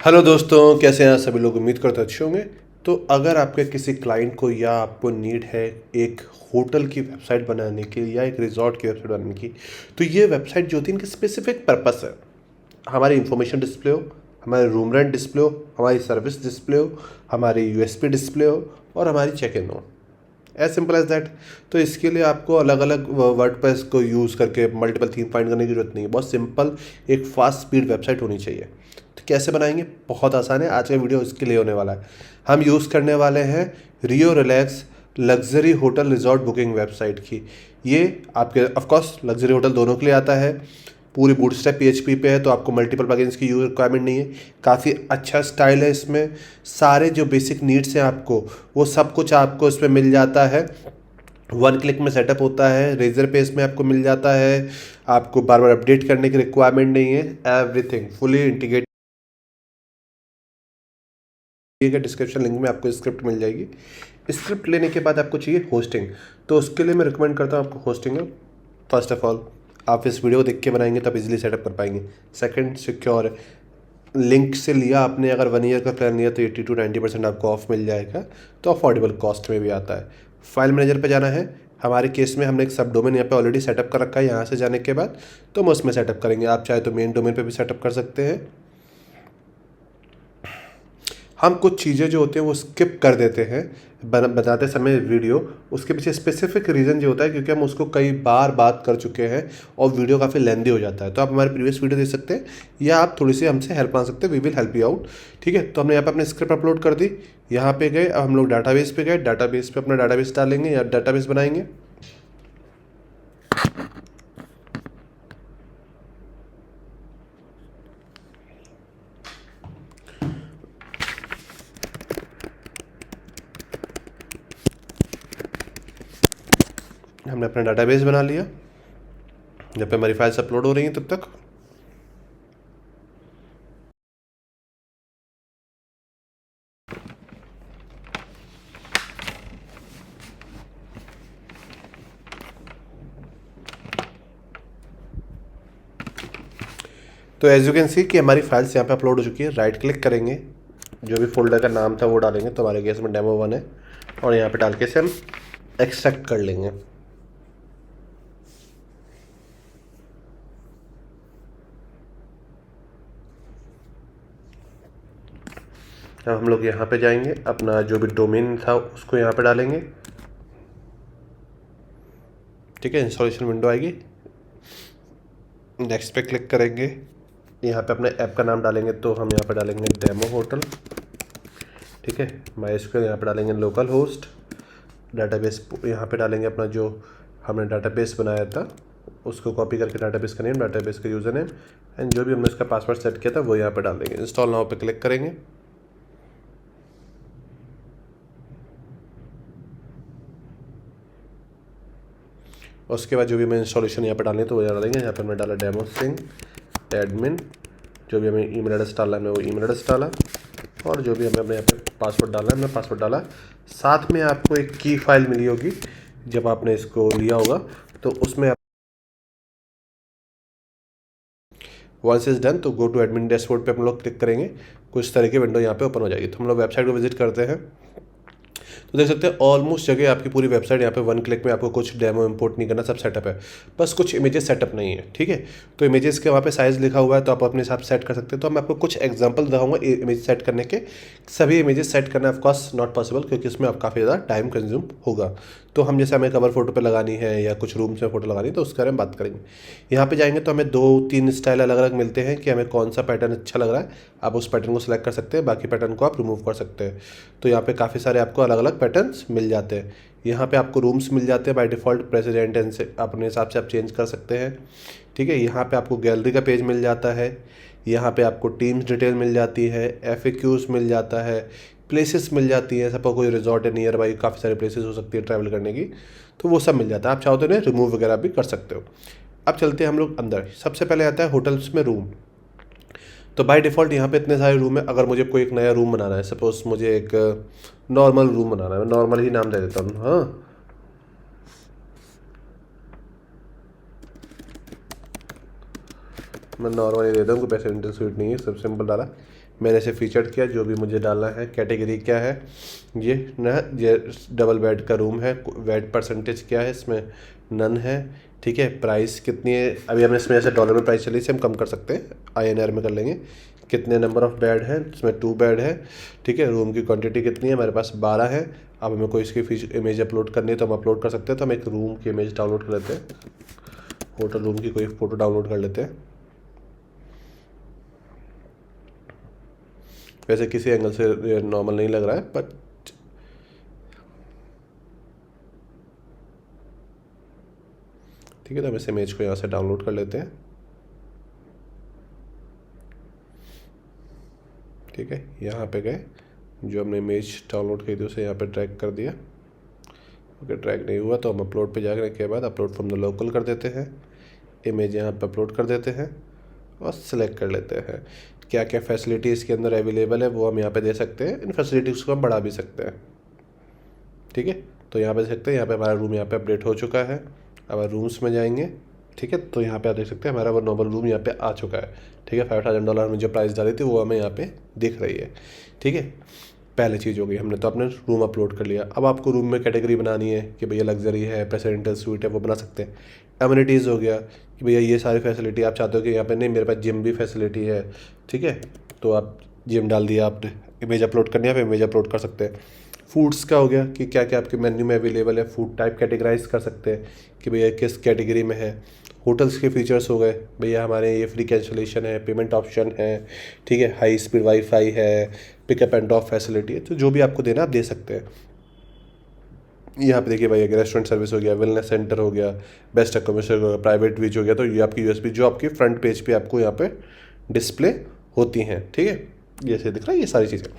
Hello दोस्तों, कैसे हैं आप सभी लोग। उम्मीद करते अच्छे होंगे। तो अगर आपके किसी क्लाइंट को या आपको नीड है एक होटल की वेबसाइट बनाने की या एक रिजॉर्ट की वेबसाइट बनाने की, तो ये वेबसाइट जो होती है इनकी स्पेसिफिक पर्पस है। हमारी इंफॉर्मेशन डिस्प्ले हो, हमारे रूम रेंट डिस्प्ले हो, हमारी सर्विस डिस्प्ले हो, हमारी यूएसपी डिस्प्ले हो और हमारी चेक इन हो। As simple as that. तो इसके लिए आपको अलग अलग वर्डप्रेस को यूज़ करके मल्टीपल थीम फाइंड करने की जरूरत नहीं है। बहुत सिंपल एक फास्ट स्पीड वेबसाइट होनी चाहिए। तो कैसे बनाएंगे? बहुत आसान है। आज का वीडियो इसके लिए होने वाला है। हम यूज़ करने वाले हैं Rio relax luxury hotel resort booking website की। ये आपके ऑफकोर्स लग्जरी होटल दोनों के लिए आता है। पूरी बूटस्ट्रैप पीएचपी पे है, तो आपको मल्टीपल प्लगइन्स की यूज रिक्वायरमेंट नहीं है। काफ़ी अच्छा स्टाइल है इसमें। सारे जो बेसिक नीड्स हैं आपको, वो सब कुछ आपको इसमें मिल जाता है। वन क्लिक में सेटअप होता है, रेजर पेस में आपको मिल जाता है। आपको बार बार अपडेट करने की रिक्वायरमेंट नहीं है। Everything fully integrated. Description link में आपको स्क्रिप्ट मिल जाएगी। स्क्रिप्ट लेने के बाद आपको चाहिए होस्टिंग। तो उसके लिए मैं रिकमेंड करता हूँ आपको होस्टिंग है। फर्स्ट ऑफ ऑल, आप इस वीडियो को देख के बनाएंगे तो आप इजीली सेटअप कर पाएंगे। Second, secure. लिंक से लिया आपने, अगर 1 ईयर का प्लान लिया तो 80 to 90% आपको ऑफ मिल जाएगा। तो अफोर्डेबल कॉस्ट में भी आता है। फाइल मैनेजर पे जाना है। हमारे केस में हमने एक सब डोमेन यहाँ पे ऑलरेडी सेटअप कर रखा है। यहाँ से जाने के बाद तो हम उसमें सेटअप करेंगे। आप चाहे तो मेन डोमेन पे भी सेटअप कर सकते हैं। हम कुछ चीज़ें जो होती हैं वो स्किप कर देते हैं बताते समय वीडियो। उसके पीछे स्पेसिफिक रीज़न जो होता है, क्योंकि हम उसको कई बार बात कर चुके हैं और वीडियो काफ़ी लेंदी हो जाता है। तो आप हमारे प्रीवियस वीडियो देख सकते हैं या आप थोड़ी सी हमसे हेल्प मांग सकते हैं। We will help you out. ठीक है, तो हमने यहाँ पे अपनी स्क्रिप्ट अपलोड कर दी। यहाँ पे गए, अब हम लोग डाटाबेस पे गए। डाटाबेस पे अपना डाटाबेस डालेंगे या डाटाबेस बनाएंगे। हमने अपना डाटाबेस बना लिया। जब पे हमारी फाइल्स अपलोड हो रही हैं तब तक तो एज यू कैन सी कि हमारी फाइल्स यहाँ पे अपलोड हो चुकी है। राइट क्लिक करेंगे, जो भी फोल्डर का नाम था वो डालेंगे। तो हमारे केस में डेमो 1 है और यहाँ पे डाल के इसे हम एक्सट्रैक्ट कर लेंगे। अब हम लोग यहाँ पे जाएंगे, अपना जो भी डोमेन था उसको यहाँ पे डालेंगे। ठीक है, इंस्टॉलेशन विंडो आएगी। नेक्स्ट पे क्लिक करेंगे। यहाँ पे अपने ऐप का नाम डालेंगे, तो हम यहाँ पे डालेंगे डेमो होटल। ठीक है, MySQL यहाँ पे डालेंगे लोकल होस्ट। डाटाबेस यहाँ पे डालेंगे अपना जो हमने डाटाबेस बनाया था उसको कॉपी करके डाटाबेस का नेम, डाटाबेस का यूज़र नेम एंड जो भी हमने उसका पासवर्ड सेट किया था वो यहाँ पे डाल देंगे। इंस्टॉल नाउ पे क्लिक करेंगे। उसके बाद जो भी हमें इंस्टॉलेशन यहाँ पे डालनी है तो वो यहाँ डालेंगे। यहाँ पे हमने डाला डेमो सिंह एडमिन। जो भी हमें ईमेल एड्रेस डालना है, वो ईमेल एड्रेस डाला और जो भी हमें अपने यहाँ पे पासवर्ड डालना है, हमने पासवर्ड डाला। साथ में आपको एक की फाइल मिली होगी जब आपने इसको लिया होगा, तो उसमें वंस इज डन तो गो टू एडमिन डैशबोर्ड पे हम लोग क्लिक करेंगे। कुछ तरह की विंडो यहाँ पे ओपन हो जाएगी। तो हम लोग वेबसाइट को विजिट करते हैं। तो देख सकते हैं ऑलमोस्ट जगह आपकी पूरी वेबसाइट यहाँ पे 1 क्लिक में, आपको कुछ डेमो इंपोर्ट नहीं करना, सब सेटअप है। बस कुछ इमेजेस सेटअप नहीं है। ठीक है, तो इमेजेस के वहाँ पे साइज़ लिखा हुआ है, तो आप अपने हिसाब से सेट कर सकते हैं। तो मैं आपको कुछ एग्जांपल दिखाऊंगा इमेज सेट करने के। सभी इमेजेस सेट करना ऑफकोर्स नॉट पॉसिबल, क्योंकि इसमें आप काफ़ी ज़्यादा टाइम कंज्यूम होगा। तो हम जैसे हमें कवर फोटो पे लगानी है या कुछ रूम्स में फोटो लगानी है तो उसके बारे में बात करेंगे। यहाँ पे जाएंगे तो हमें 2-3 स्टाइल अलग अलग मिलते हैं कि हमें कौन सा पैटर्न अच्छा लग रहा है। आप उस पैटर्न को सिलेक्ट कर सकते हैं, बाकी पैटर्न को आप रिमूव कर सकते हैं। तो यहाँ पे काफ़ी सारे आपको अलग अलग पैटर्न्स मिल जाते हैं। यहाँ पे आपको रूम्स मिल जाते हैं बाय डिफ़ॉल्ट। प्रेसिडेंट एंड से अपने हिसाब से आप चेंज कर सकते हैं। ठीक है, यहाँ पे आपको गैलरी का पेज मिल जाता है। यहाँ पे आपको टीम्स डिटेल मिल जाती है, FAQs मिल जाता है, प्लेसेस मिल जाती है। सपोज कोई रिजॉर्ट है नियर बाई, काफ़ी सारे प्लेसेस हो सकती है ट्रैवल करने की, तो वो सब मिल जाता है। आप चाहो तो इन्हें रिमूव वगैरह भी कर सकते हो। अब चलते हैं हम लोग अंदर। सबसे पहले आता है होटल्स में रूम। तो बाय डिफ़ॉल्ट यहाँ पे इतने सारे रूम है। अगर मुझे कोई एक नया रूम बनाना है, सपोज मुझे एक नॉर्मल रूम बनाना है, मैं नॉर्मल ही नाम दे देता हूँ। हाँ, मैं नॉर्मल ही देता हूँ, कोई पैसे इंटर स्वीट नहीं है, सब सिंपल डाला। मैंने इसे फीचर्ड किया, जो भी मुझे डालना है। कैटेगरी क्या है, ये डबल बेड का रूम है। बेड परसेंटेज क्या है, इसमें नन है। ठीक है, प्राइस कितनी है, अभी हमने इसमें जैसे डॉलर में प्राइस चली इसे हम कम कर सकते हैं, INR में कर लेंगे। कितने नंबर ऑफ़ बेड है, इसमें 2 बेड है। ठीक है, रूम की क्वांटिटी कितनी है, हमारे पास 12 है। अब हमें कोई इसकी इमेज अपलोड करनी है तो हम अपलोड कर सकते हैं। तो हम एक रूम की इमेज डाउनलोड कर लेते हैं, होटल रूम की कोई फ़ोटो डाउनलोड कर लेते हैं। वैसे किसी एंगल से नॉर्मल नहीं लग रहा है, बट ठीक है। तो हम इस इमेज को यहाँ से डाउनलोड कर लेते हैं। ठीक है, यहाँ पे गए, जो हमने इमेज डाउनलोड की थी उसे यहाँ पे ड्रैग कर दिया। ओके, ड्रैग नहीं हुआ तो हम अपलोड पे जाने के बाद अपलोड फ्रॉम द लोकल कर देते हैं, इमेज यहाँ पे अपलोड कर देते हैं और सिलेक्ट कर लेते हैं। क्या क्या फैसिलिटी इसके अंदर अवेलेबल है वो हम यहाँ पे दे सकते हैं। इन फैसिलिटीज़ को हम बढ़ा भी सकते हैं। ठीक है, तो यहाँ पे देख सकते हैं, यहाँ पे हमारा रूम यहाँ पे अपडेट हो चुका है। अब रूम्स में जाएंगे। ठीक है, तो यहाँ पे आप देख सकते हैं हमारा वो नॉर्मल रूम यहाँ पे आ चुका है। ठीक है, $5000 में जो प्राइस डाली थी वो हमें यहाँ पे दिख रही है। ठीक है, पहली चीज़ हो गई, हमने तो अपने रूम अपलोड कर लिया। अब आपको रूम में कैटेगरी बनानी है कि भैया लग्जरी है, प्रेसिडेंटल स्वीट है, वो बना सकते हैं। एमिनिटीज़ हो गया कि भैया ये सारी फैसिलिटी आप चाहते हो कि यहाँ पे नहीं, मेरे पास जिम भी फैसिलिटी है। ठीक है, तो आप जिम डाल दिया, आपने इमेज अपलोड करनी है, आप इमेज अपलोड कर सकते हैं। फूड्स का हो गया कि क्या क्या आपके मेन्यू में अवेलेबल है, फूड टाइप कैटेगराइज कर सकते हैं कि भैया किस कैटेगरी में है। होटल्स के फीचर्स हो गए, भैया हमारे ये फ्री कैंसलेशन है, पेमेंट ऑप्शन है। ठीक है, हाई स्पीड वाईफाई है, पिकअप एंड ड्रॉप फैसिलिटी है। तो जो भी आपको देना आप दे सकते हैं। यहाँ पे देखिए भाई, अगर रेस्टोरेंट सर्विस हो गया, वेलनेस सेंटर हो गया, बेस्ट अकोमोडेशन हो गया, प्राइवेट बीच हो गया, तो ये आपकी USB जो आपकी फ्रंट पेज पे आपको यहाँ पे डिस्प्ले होती हैं। ठीक है, जैसे दिख रहा है ये सारी चीज़ें,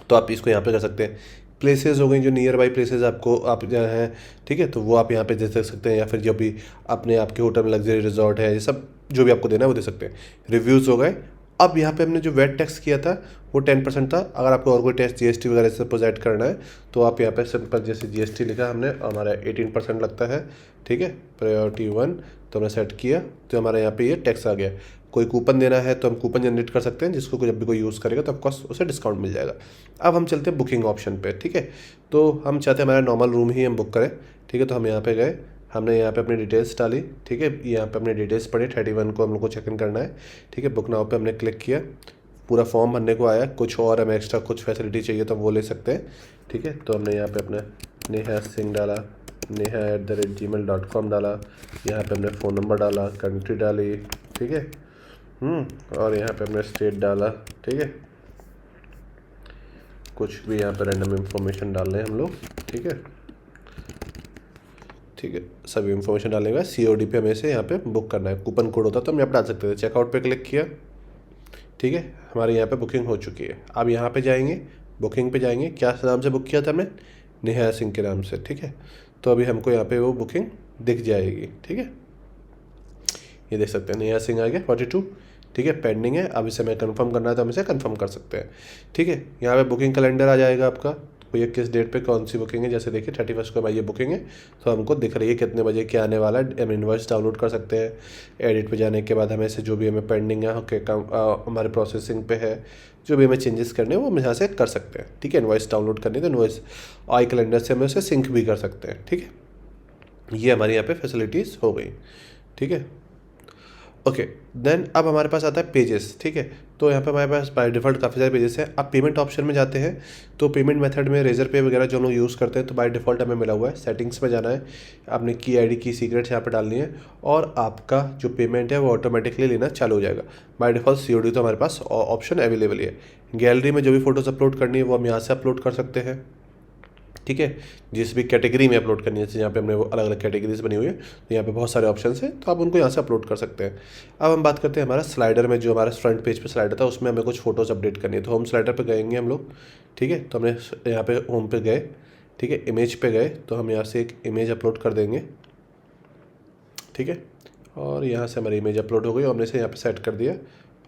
तो आप इसको यहाँ पे कर सकते हैं। प्लेसेस हो गई, जो नियर बाई प्लेसेस आपको आप जहाँ हैं, ठीक है, तो वो आप यहाँ पे दे सकते हैं। या फिर जो भी अपने आपके होटल में लग्जरी रिजॉर्ट है, ये सब जो भी आपको देना है वो दे सकते हैं। रिव्यूज़ हो गए। अब यहाँ पे हमने जो वेट टैक्स किया था वो 10% था। अगर आपको और कोई टैक्स GST वगैरह से प्रोजेक्ट करना है तो आप यहाँ पे सिंपल जैसे GST लिखा हमने, हमारा 18% लगता है। ठीक है, प्रायोरिटी 1 तो हमने सेट किया, तो हमारा यहाँ पे ये टैक्स आ गया। कोई कूपन देना है तो हम कूपन जनरेट कर सकते हैं, जिसको जब भी कोई यूज़ करेगा तो ऑफकोर्स उसे डिस्काउंट मिल जाएगा। अब हम चलते हैं बुकिंग ऑप्शन पे। ठीक है, तो हम चाहते हैं हमारा नॉर्मल रूम ही हम बुक करें। ठीक है, तो हम यहाँ पे गए, हमने यहाँ पे अपनी डिटेल्स डाली। ठीक है, यहाँ पे अपनी डिटेल्स पढ़ी, 31 को हम लोग को चेक इन करना है। ठीक है, बुक नाउ पे हमने क्लिक किया, पूरा फॉर्म भरने को आया। कुछ और हमें एक्स्ट्रा कुछ फैसिलिटी चाहिए तो हम वो ले सकते हैं। ठीक है, तो हमने यहाँ पे अपना नेहा सिंह डाला, neha@gmail.com डाला। यहाँ पे हमने फ़ोन नंबर डाला, कंट्री डाली। ठीक है, और यहाँ पे हमने स्टेट डाला। ठीक है, कुछ भी यहाँ पे रैंडम इंफॉर्मेशन डाल रहे हैं हम लोग। ठीक है, ठीक है, सभी इंफॉर्मेशन डालने के बाद COD पे हमें से यहाँ पे बुक करना है। कूपन कोड होता तो हम यहाँ पे डाल सकते थे। चेकआउट पे क्लिक किया। ठीक है, हमारे यहाँ पे बुकिंग हो चुकी है। अब यहाँ पे जाएंगे, बुकिंग पे जाएंगे। क्या नाम से बुक किया था हमने, नेहा सिंह के नाम से। ठीक है, तो अभी हमको यहाँ पे वो बुकिंग दिख जाएगी। ठीक है, ये देख सकते हैं नेहा सिंह आ गया 42। ठीक है, पेंडिंग है। अब इसे हमें कंफर्म करना है तो हम इसे कंफर्म कर सकते हैं। ठीक है, यहाँ पे बुकिंग कैलेंडर आ जाएगा आपका, भैया किस डेट पे कौन सी बुकिंग है। जैसे देखिए 31 को हमारी ये बुकिंग है, तो हमको दिख रही है कितने बजे क्या आने वाला है। हम इन्वॉइस डाउनलोड कर सकते हैं। एडिट पे जाने के बाद हमें से जो भी हमें पेंडिंग है, ओके, हमारे प्रोसेसिंग पे है, जो भी हमें चेंजेस करने हैं वो हम यहाँ से कर सकते हैं। ठीक है, इन्वॉइस डाउनलोड करनी है तो इन्वॉइस आई कैलेंडर से हम उसे सिंक भी कर सकते हैं। ठीक है, ये हमारी यहाँ पे फैसिलिटीज़ हो गई। ठीक है, ओके, देन अब हमारे पास आता है पेजेस। ठीक है, तो यहाँ पे हमारे पास बाय डिफ़ॉल्ट काफ़ी सारे पेजेस हैं। अब पेमेंट ऑप्शन में जाते हैं, तो पेमेंट मेथड में रेजर पे वगैरह जो हम लोग यूज़ करते हैं तो बाय डिफ़ॉल्ट हमें मिला हुआ है। सेटिंग्स में जाना है, आपने की ID की सीक्रेट्स यहाँ पे डालनी है और आपका जो पेमेंट है वो ऑटोमेटिकली लेना चालू हो जाएगा। बाय डिफ़ॉल्ट COD तो हमारे पास ऑप्शन अवेलेबल ही है। गैलरी में जो भी फ़ोटोज़ अपलोड करनी है वो हम यहाँ से अपलोड कर सकते हैं। ठीक है, जिस भी कैटेगरी में अपलोड करनी है, जैसे यहाँ पे हमने वो अलग अलग कैटेगरीज बनी हुई है, तो यहाँ पे बहुत सारे ऑप्शंस हैं, तो आप उनको यहाँ से अपलोड कर सकते हैं। अब हम बात करते हैं हमारा स्लाइडर में, जो हमारा फ्रंट पेज पे स्लाइडर था उसमें हमें कुछ फोटोज़ अपडेट करनी है। तो होम स्लाइडर पे गएंगे हम लोग। ठीक है, तो हमने यहाँ पे होम पे गए। ठीक है, इमेज पे गए, तो हम यहाँ से एक इमेज अपलोड कर देंगे। ठीक है, और यहाँ से हमारी इमेज अपलोड हो गई और हमने इसे यहाँ पे सेट कर दिया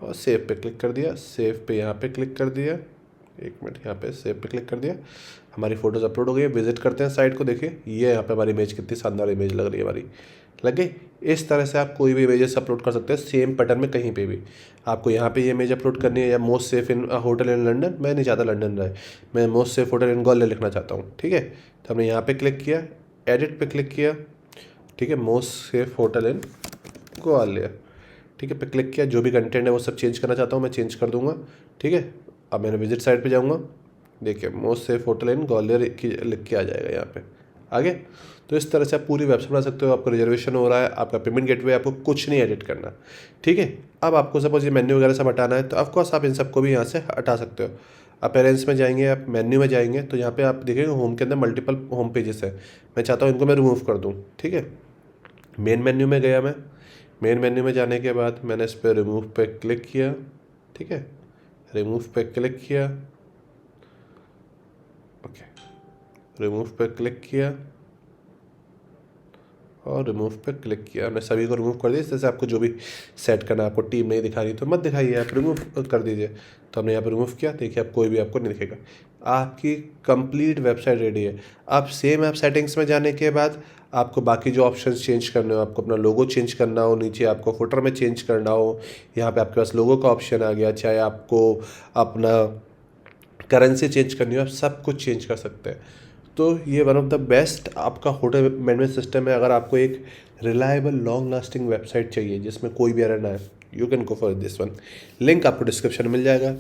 और सेव पे क्लिक कर दिया। सेव पे यहाँ पे क्लिक कर दिया, एक मिनट, यहाँ पे सेव पे क्लिक कर दिया। हमारी फ़ोटोज़ अपलोड हो गई है। विजिट करते हैं साइट को, देखिए ये यहाँ पे हमारी इमेज कितनी शानदार इमेज लग रही है हमारी। लग गई। इस तरह से आप कोई भी इमेजेस अपलोड कर सकते हैं सेम पैटर्न में कहीं पे भी। आपको यहाँ पे ये इमेज अपलोड करनी है या most safe in hotel in London, मैं नहीं चाहता लंदन रहे, मैं most safe hotel in Gwalior लिखना चाहता हूँ। ठीक है, तो हमने यहाँ पे क्लिक किया, एडिट पे क्लिक किया, ठीक है, most safe hotel in Gwalior, ठीक है, पे क्लिक किया। जो भी कंटेंट है वो सब चेंज करना चाहता हूँ मैं चेंज कर दूंगा। ठीक है, अब मैंने विजिट साइट पे जाऊँगा, देखिए most safe hotel in Gwalior की लिख के आ जाएगा यहाँ पे आगे। तो इस तरह से आप पूरी वेबसाइट बना सकते हो। आपका रिजर्वेशन हो रहा है, आपका पेमेंट गेटवे, आपको कुछ नहीं एडिट करना। ठीक है, अब आपको सपोज ये मेन्यू वगैरह सब हटाना है तो ऑफकोर्स आप इन सबको भी यहाँ से हटा सकते हो। अपीयरेंस में जाएंगे, आप मेन्यू में जाएंगे तो यहाँ पे आप देखेंगे होम के अंदर मल्टीपल होम पेजेस है। मैं चाहता हूँ इनको मैं रिमूव कर दूँ। ठीक है, मेन मेन्यू में गया मैं, मेन मेन्यू में जाने के बाद मैंने इस पर रिमूव पे क्लिक किया। ठीक है, रिमूव पे क्लिक किया, ओके, रिमूव पे क्लिक किया और रिमूव पे क्लिक किया। हमने सभी को रिमूव कर दिया। जैसे आपको जो भी सेट करना है, आपको टीम नहीं दिखा रही तो मत दिखाइए, आप रिमूव कर दीजिए। तो हमने यहाँ पर रिमूव किया, देखिए आप कोई भी आपको नहीं दिखेगा। आपकी कंप्लीट वेबसाइट रेडी है। आप सेम ऐप सेटिंग्स में जाने के बाद आपको बाकी जो ऑप्शंस चेंज करने हो, आपको अपना लोगो चेंज करना हो, नीचे आपको फुटर में चेंज करना हो, यहाँ पे आपके पास लोगो का ऑप्शन आ गया, चाहे आपको अपना करेंसी चेंज करनी हो, आप सब कुछ चेंज कर सकते हैं। तो ये वन ऑफ द बेस्ट आपका होटल मैनेजमेंट सिस्टम है। अगर आपको एक रिलायबल लॉन्ग लास्टिंग वेबसाइट चाहिए जिसमें कोई भी एरर ना है, you can go for this one. Link आपको डिस्क्रिप्शन में मिल जाएगा।